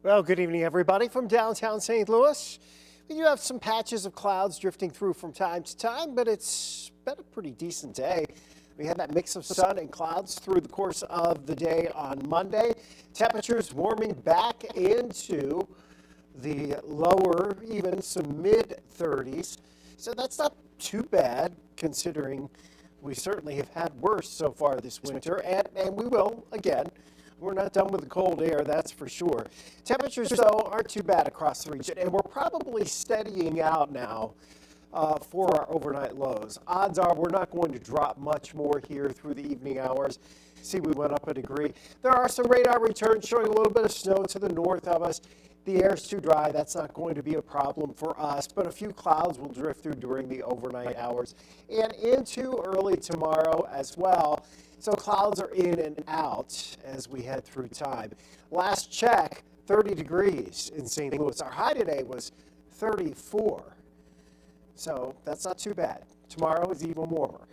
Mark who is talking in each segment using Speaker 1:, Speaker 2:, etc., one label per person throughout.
Speaker 1: Well, good evening, everybody, from downtown St. Louis. We do have some patches of clouds drifting through from time to time, but it's been a pretty decent day. We had that mix of sun and clouds through the course of the day on Monday. Temperatures warming back into the lower, even some mid-30s. So that's not too bad, considering we certainly have had worse so far this winter, and we will again. We're not done with the cold air, that's for sure. Temperatures, though, aren't too bad across the region, and we're probably steadying out now for our overnight lows. Odds are we're not going to drop much more here through the evening hours. See, we went up a degree. There are some radar returns showing a little bit of snow to the north of us. The air's too dry. That's not going to be a problem for us, but a few clouds will drift through during the overnight hours and into early tomorrow as well. So clouds are in and out as we head through time. Last check, 30 degrees in St. Louis. Our high today was 34. So that's not too bad. Tomorrow is even warmer.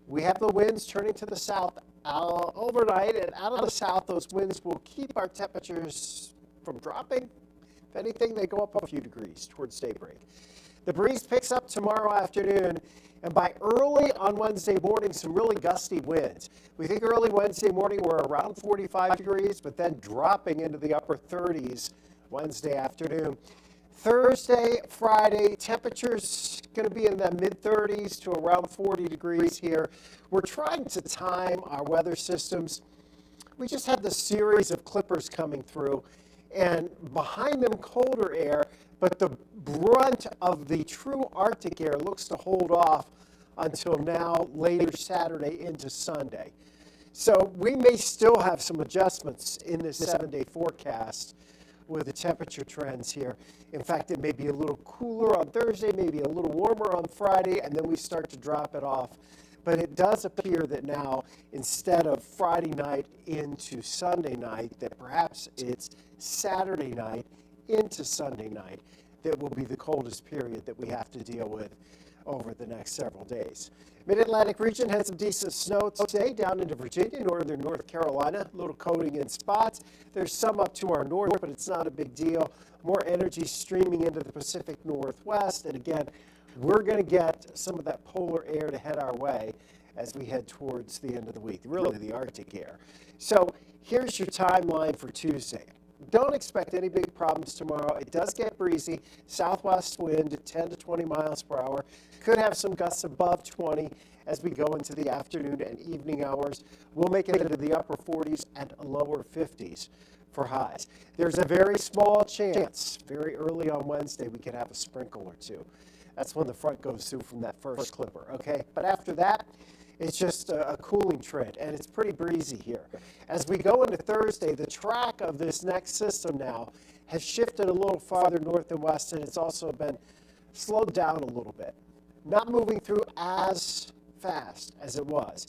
Speaker 1: We have the winds turning to the south overnight, and out of the south, those winds will keep our temperatures from dropping. If anything, they go up a few degrees towards daybreak. The breeze picks up tomorrow afternoon, and by early on Wednesday morning, some really gusty winds. We think early Wednesday morning we're around 45 degrees, but then dropping into the upper 30s Wednesday afternoon. Thursday, Friday, temperatures going to be in the mid-30s to around 40 degrees here. We're trying to time our weather systems. We just had this series of clippers coming through, and behind them colder air, but the brunt of the true Arctic air looks to hold off until now, later Saturday into Sunday. So we may still have some adjustments in this 7-day forecast with the temperature trends here. In fact, it may be a little cooler on Thursday, maybe a little warmer on Friday, and then we start to drop it off. But it does appear that now, instead of Friday night into Sunday night, that perhaps it's Saturday night into Sunday night that will be the coldest period that we have to deal with over the next several days. Mid-Atlantic region had some decent snow today down into Virginia, northern North Carolina, a little coating in spots. There's some up to our north, but it's not a big deal. More energy streaming into the Pacific Northwest, and again, we're going to get some of that polar air to head our way as we head towards the end of the week, really the Arctic air. So here's your timeline for Tuesday. Don't expect any big problems tomorrow. It does get breezy. Southwest wind at 10 to 20 miles per hour. Could have some gusts above 20 as we go into the afternoon and evening hours. We'll make it into the upper 40s and lower 50s for highs. There's a very small chance, very early on Wednesday, we could have a sprinkle or two. That's when the front goes through from that first clipper, okay? But after that, it's just a cooling trend, and it's pretty breezy here. As we go into Thursday, the track of this next system now has shifted a little farther north and west, and it's also been slowed down a little bit. Not moving through as fast as it was.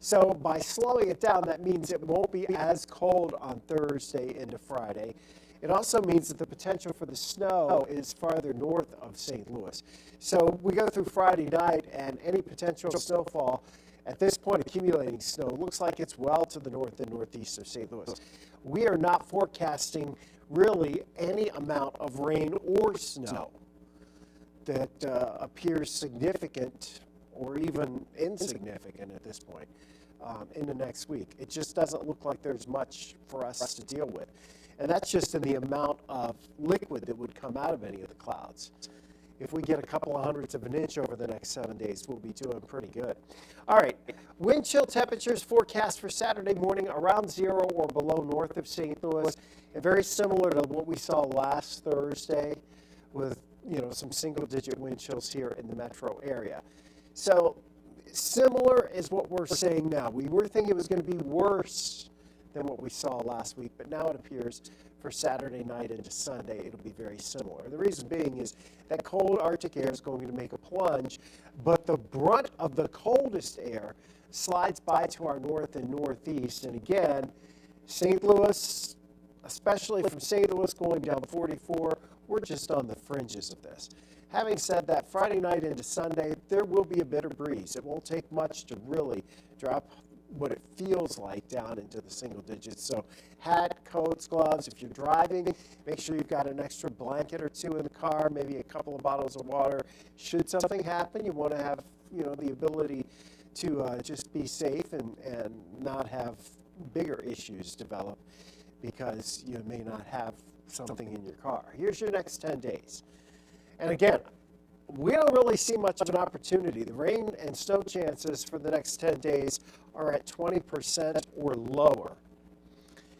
Speaker 1: So by slowing it down, that means it won't be as cold on Thursday into Friday. It also means that the potential for the snow is farther north of St. Louis. So we go through Friday night, and any potential snowfall at this point, accumulating snow, looks like it's well to the north and northeast of St. Louis. We are not forecasting really any amount of rain or snow that appears significant or even insignificant at this point in the next week. It just doesn't look like there's much for us to deal with. And that's just in the amount of liquid that would come out of any of the clouds. If we get a couple of hundredths of an inch over the next 7 days, we'll be doing pretty good. All right, wind chill temperatures forecast for Saturday morning around 0 or below north of St. Louis, and very similar to what we saw last Thursday with some single-digit wind chills here in the metro area. So similar is what we're saying now. We were thinking it was going to be worse than what we saw last week, but now it appears for Saturday night into Sunday it'll be very similar. The reason being is that cold Arctic air is going to make a plunge, but the brunt of the coldest air slides by to our north and northeast, and again, St. Louis, especially from St. Louis going down 44, we're just on the fringes of this. Having said that, Friday night into Sunday, there will be a bit of breeze. It won't take much to really drop what it feels like down into the single digits. So hat, coats, gloves. If you're driving, make sure you've got an extra blanket or two in the car, maybe a couple of bottles of water. Should something happen, you want to have, the ability to just be safe and not have bigger issues develop because you may not have something in your car. Here's your next 10 days. And again, we don't really see much of an opportunity. The rain and snow chances for the next 10 days are at 20% or lower.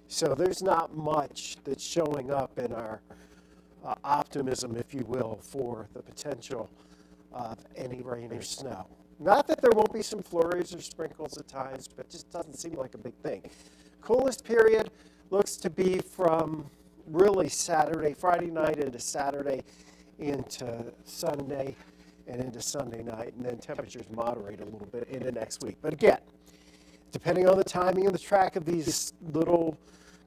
Speaker 1: So there's not much that's showing up in our optimism, if you will, for the potential of any rain or snow. Not that there won't be some flurries or sprinkles at times, but it just doesn't seem like a big thing. Coolest period looks to be from really Friday night into Saturday into Sunday and into Sunday night, and then temperatures moderate a little bit into next week. But again, depending on the timing and the track of these little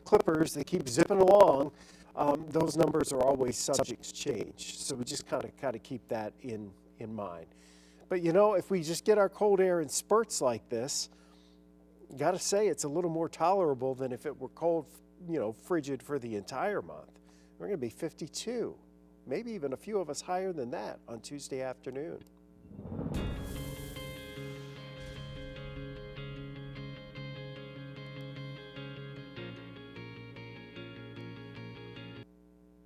Speaker 1: clippers that keep zipping along, those numbers are always subject to change. So we just kind of keep that in mind. But if we just get our cold air in spurts like this, got to say it's a little more tolerable than if it were cold, frigid for the entire month. We're going to be 52. Maybe even a few of us higher than that on Tuesday afternoon.